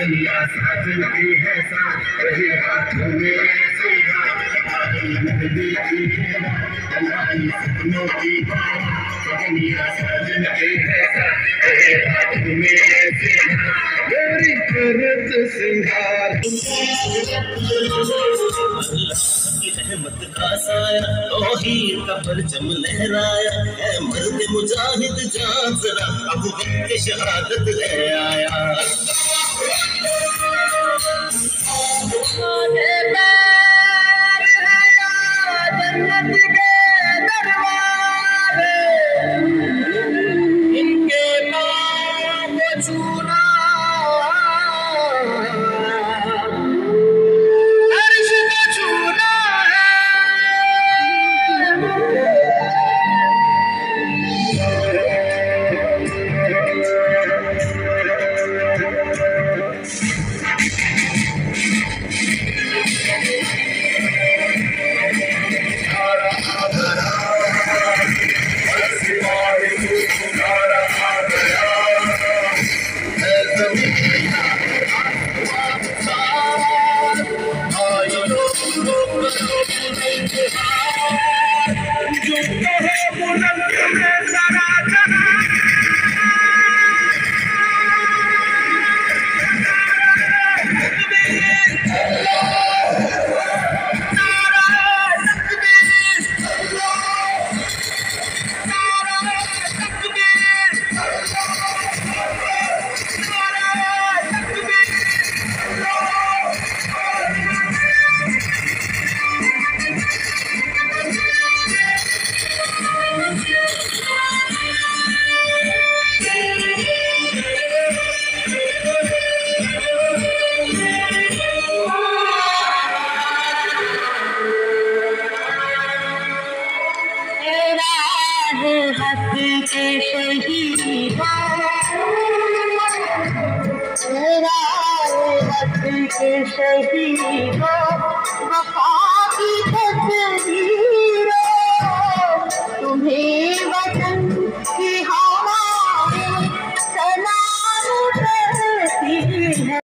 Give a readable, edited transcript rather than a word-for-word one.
दुनिया साजन की है साथ रहे हाथों में ऐसे सपनों की दुनिया साजन की है साथ रहे हाथों में ऐसे गोरी करत सिंगार रहमत का साया तौहीद का परचम लहराया है मर्द मुजाहिद जान जरा अब वक्त शहादत ले आया जन्नत के दरवाजे इनके पाँव छूना अर्श को छूना शहीदों